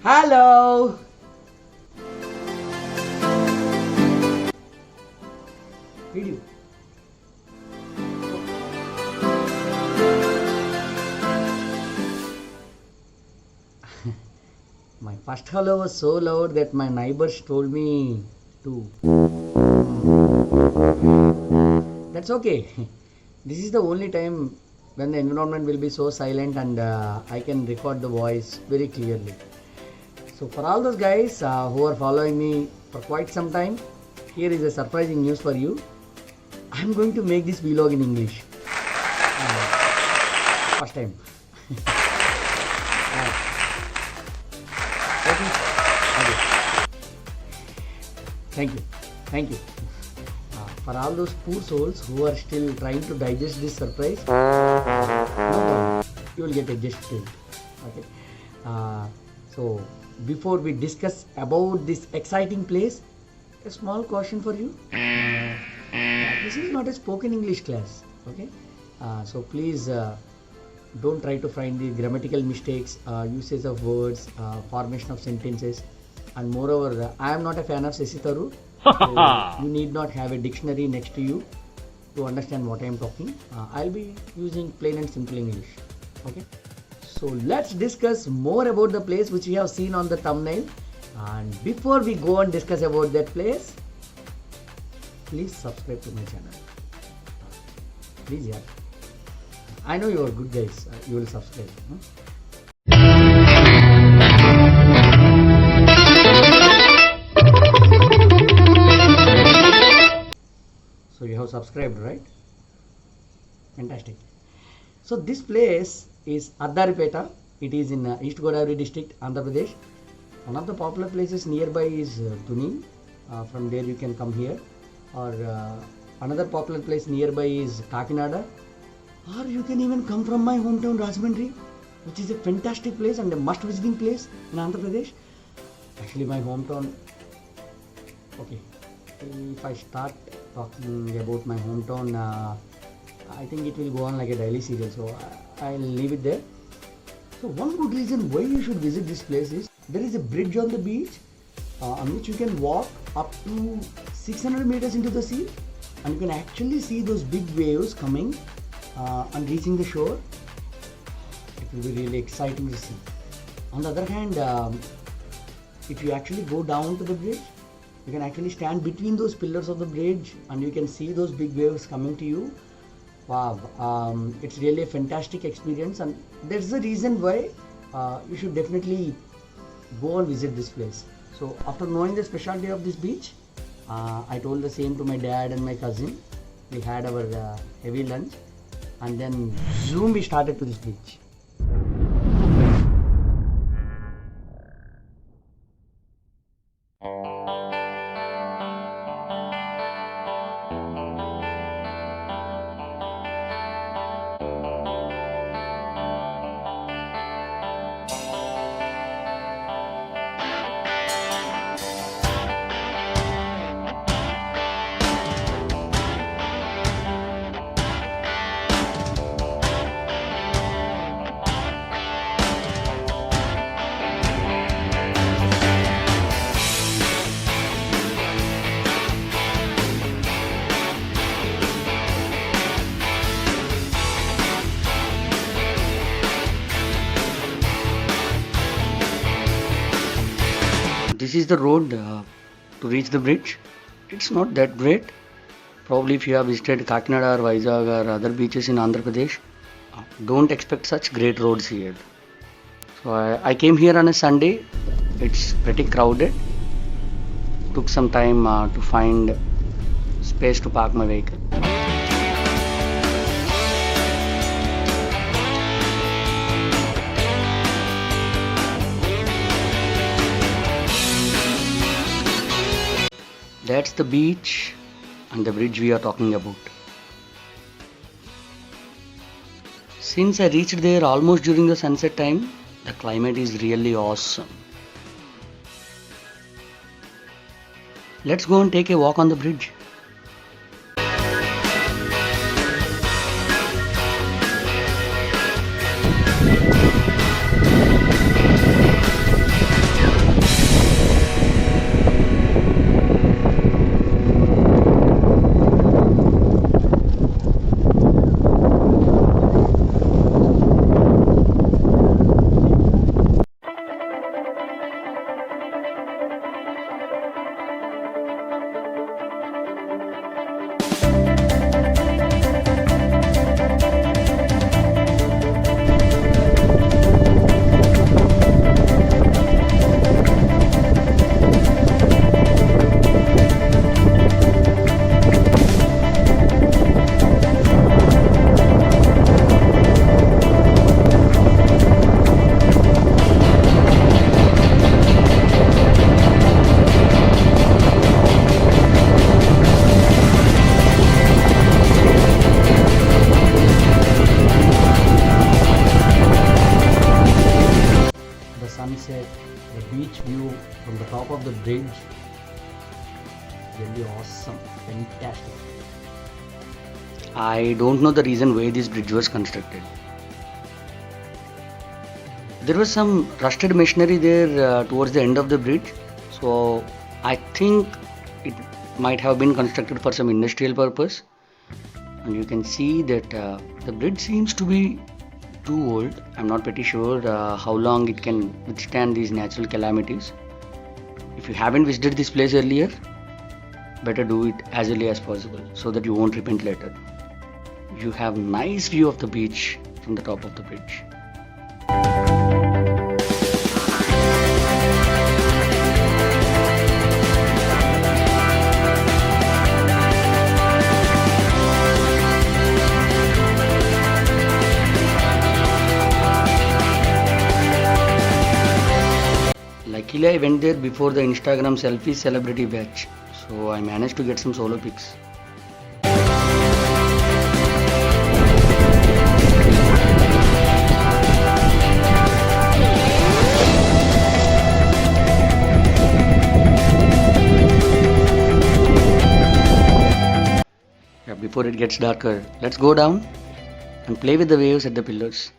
Hello. Video. My first hello was so loud that my neighbors told me to. That's okay. This is the only time when the environment will be so silent and I can record the voice very clearly. So for all those guys who are following me for quite some time, here is a surprising news for you. I'm going to make this vlog in English. First time. Okay. Thank you. For all those poor souls who are still trying to digest this surprise, no problem. You will get adjusted. Okay. So before we discuss about this exciting place, a small caution for you. This is not a spoken English class. Okay. So please don't try to find the grammatical mistakes, usage of words, formation of sentences, and moreover, I am not a fan of Shashi Tharoor. So you need not have a dictionary next to you to understand what I am talking. I'll be using plain and simple English. Okay. So let's discuss more about the place which we have seen on the thumbnail. And before we go and discuss about that place, please subscribe to my channel. Please, yeah. I know you are good guys. You will subscribe. So you have subscribed, right? Fantastic. So this place is Addaripeta. It is in East Godavari district, Andhra Pradesh. One of the popular places nearby is Tuni. From there you can come here. Or another popular place nearby is Kakinada. Or you can even come from my hometown Rajahmundry, which is a fantastic place and a must visiting place in Andhra Pradesh. Actually my hometown. Okay. If I start talking about my hometown, I think it will go on like a daily serial, so I'll leave it there. So one good reason why you should visit this place is there is a bridge on the beach on which you can walk up to 600 meters into the sea, and you can actually see those big waves coming and reaching the shore. It will be really exciting to see. On the other hand, if you actually go down to the bridge, you can actually stand between those pillars of the bridge and you can see those big waves coming to you. Wow, it's really a fantastic experience, and that's the reason why you should definitely go and visit this place. So after knowing the specialty of this beach, I told the same to my dad and my cousin. We had our heavy lunch and then zoom we started to this beach. This is the road to reach the bridge. It's not that great. Probably if you have visited Kakinada or Vizag or other beaches in Andhra Pradesh, don't expect such great roads here. So I came here on a Sunday. It's pretty crowded. Took some time to find space to park my vehicle. That's the beach and the bridge we are talking about. Since I reached there almost during the sunset time, the climate is really awesome. Let's go and take a walk on the bridge. sunset, the beach view from the top of the bridge. Really awesome, fantastic. I don't know the reason why this bridge was constructed. There was some rusted machinery there towards the end of the bridge, so I think it might have been constructed for some industrial purpose. And you can see that the bridge seems to be too old. I'm not pretty sure how long it can withstand these natural calamities. If you haven't visited this place earlier, better do it as early as possible so that you won't repent later. You have nice view of the beach from the top of the bridge. Luckily I went there before the Instagram selfie celebrity batch, so I managed to get some solo pics. Yeah, before it gets darker, let's go down and play with the waves at the pillars.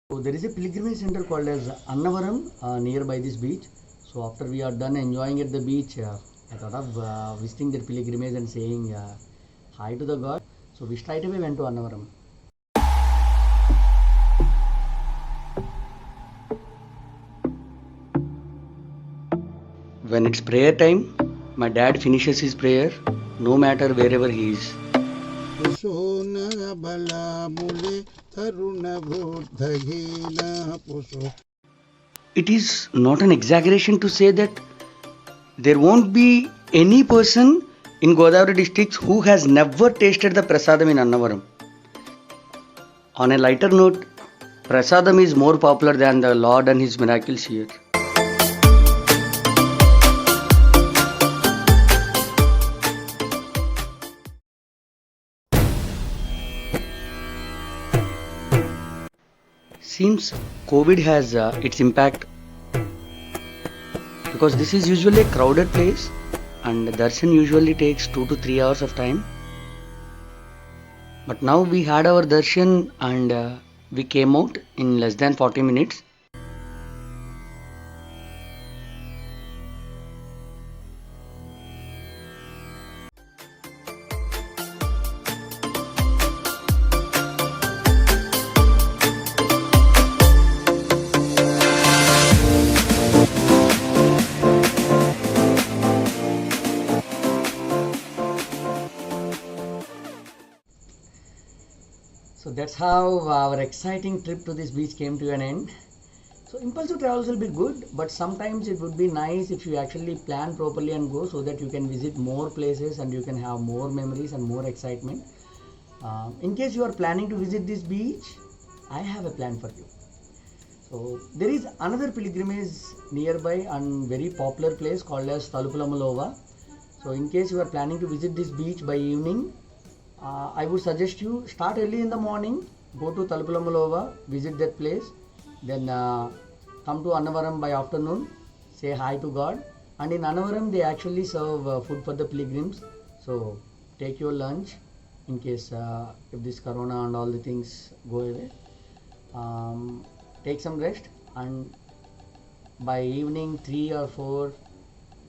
So there is a pilgrimage center called as Annavaram nearby this beach. So after we are done enjoying at the beach, I thought of visiting their pilgrimage and saying hi to the god. So we straight away went to Annavaram. When it's prayer time, my dad finishes his prayer no matter wherever he is. It is not an exaggeration to say that there won't be any person in Godavari district who has never tasted the prasadam in Annavaram. On a lighter note, prasadam is more popular than the Lord and his miracles here. Seems COVID has its impact because this is usually a crowded place and darshan usually takes 2 to 3 hours of time. But now we had our darshan and we came out in less than 40 minutes. So that's how our exciting trip to this beach came to an end. So impulsive travels will be good, but sometimes it would be nice if you actually plan properly and go so that you can visit more places and you can have more memories and more excitement. In case you are planning to visit this beach, I have a plan for you. So there is another pilgrimage nearby and very popular place called as Talupulamalova. So in case you are planning to visit this beach by evening, I would suggest you start early in the morning, go to Talupulamalova, visit that place, then come to Annavaram by afternoon, say hi to God. And in Annavaram they actually serve food for the pilgrims. So take your lunch in case if this corona and all the things go away. take some rest, and by evening 3 or 4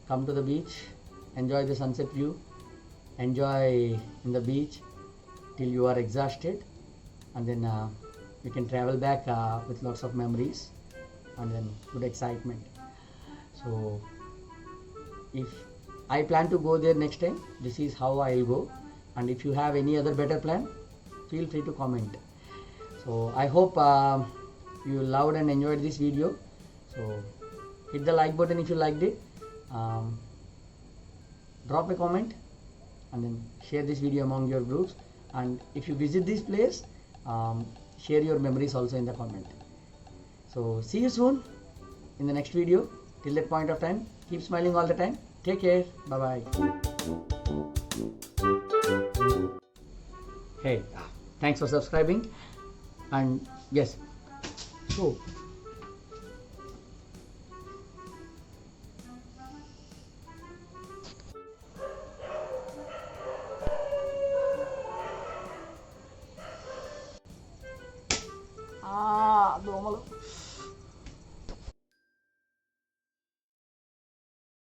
come to the beach, enjoy the sunset view, enjoy in the beach till you are exhausted, and then you can travel back with lots of memories and then good excitement. So if I plan to go there next time, this is how I'll go, and if you have any other better plan, feel free to comment. So I hope you loved and enjoyed this video. So hit the like button if you liked it, drop a comment, and then share this video among your groups, and if you visit this place, share your memories also in the comment. So see you soon in the next video. Till that point of time, keep smiling all the time. Take care. Bye bye. Hey, thanks for subscribing, and yes, so దోమలు